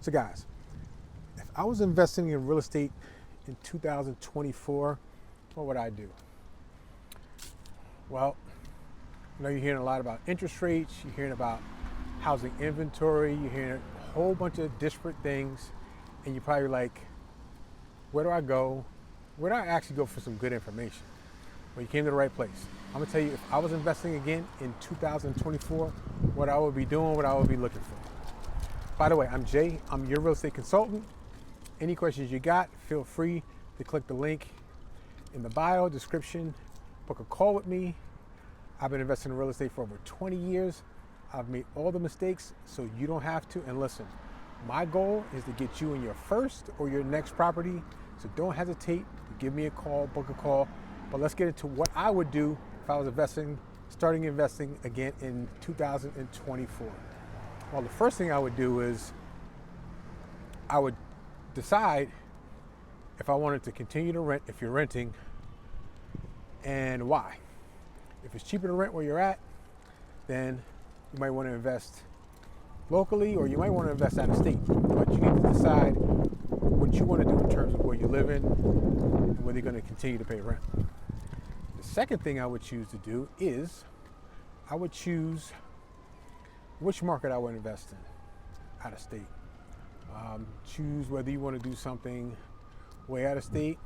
So guys, if I was investing in real estate in 2024, what would I do? Well, I know you're hearing a lot about interest rates, you're hearing about housing inventory, you're hearing a whole bunch of disparate things, and you're probably like, where do I go? Where do I actually go for some good information? Well, you came to the right place. I'm gonna tell you, if I was investing again in 2024, what I would be doing, what I would be looking for. By the way, I'm Jay, I'm your real estate consultant. Any questions you got, feel free to click the link in the bio description, book a call with me. I've been investing in real estate for over 20 years. I've made all the mistakes so you don't have to. And listen, my goal is to get you in your first or your next property. So don't hesitate to give me a call, book a call. But let's get into what I would do if I was starting investing again in 2024. Well, the first thing I would do is I would decide if I wanted to continue to rent, if you're renting, and why. If it's cheaper to rent where you're at, then you might want to invest locally, or you might want to invest out of state. But you need to decide what you want to do in terms of where you live in and whether you're going to continue to pay rent. The second thing I would choose to do is I would choose which market I would invest in out of state. Choose whether you want to do something way out of state.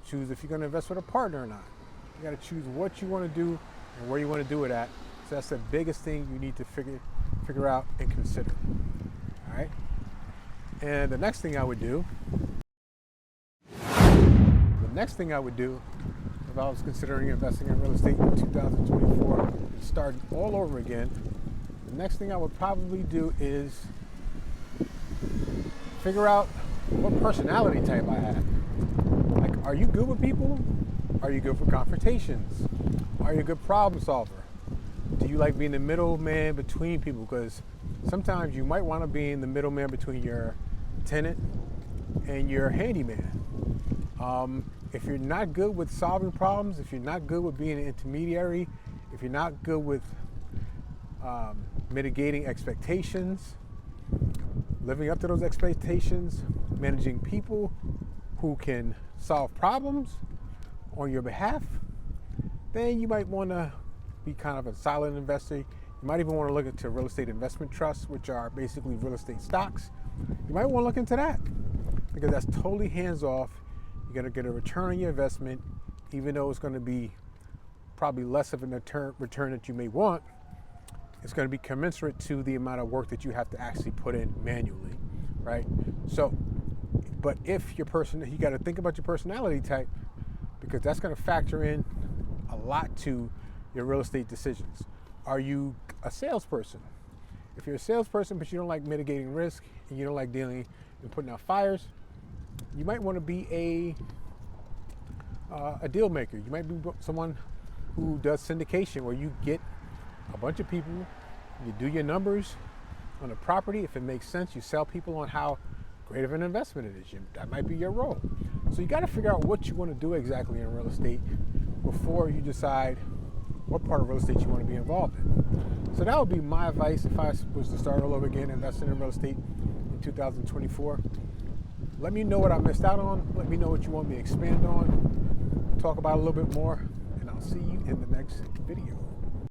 Choose if you're going to invest with a partner or not. You got to choose what you want to do and where you want to do it at. So that's the biggest thing you need to figure out and consider. All right. And the next thing I would do if I was considering investing in real estate in 2024 and starting all over again, the next thing I would probably do is figure out what personality type I have. Like, are you good with people? Are you good for confrontations? Are you a good problem solver? Do you like being the middleman between people? Because sometimes you might want to be in the middleman between your tenant and your handyman. If you're not good with solving problems, if you're not good with being an intermediary, if you're not good with mitigating expectations, living up to those expectations, managing people who can solve problems on your behalf, then you might want to be kind of a silent investor. You might even want to look into real estate investment trusts, which are basically real estate stocks. You might want to look into that because that's totally hands-off. You're going to get a return on your investment, even though it's going to be probably less of a return that you may want. It's going to be commensurate to the amount of work that you have to actually put in manually, right? So, but if you got to think about your personality type, because that's going to factor in a lot to your real estate decisions. Are you a salesperson? If you're a salesperson, but you don't like mitigating risk and you don't like dealing and putting out fires, you might want to be a deal maker. You might be someone who does syndication, where you get a bunch of people, you do your numbers on a property. If it makes sense, you sell people on how great of an investment it is. That might be your role. So you got to figure out what you want to do exactly in real estate before you decide what part of real estate you want to be involved in. So that would be my advice if I was to start all over again investing in real estate in 2024. Let me know what I missed out on. Let me know what you want me to expand on, talk about a little bit more, and I'll see you in the next video.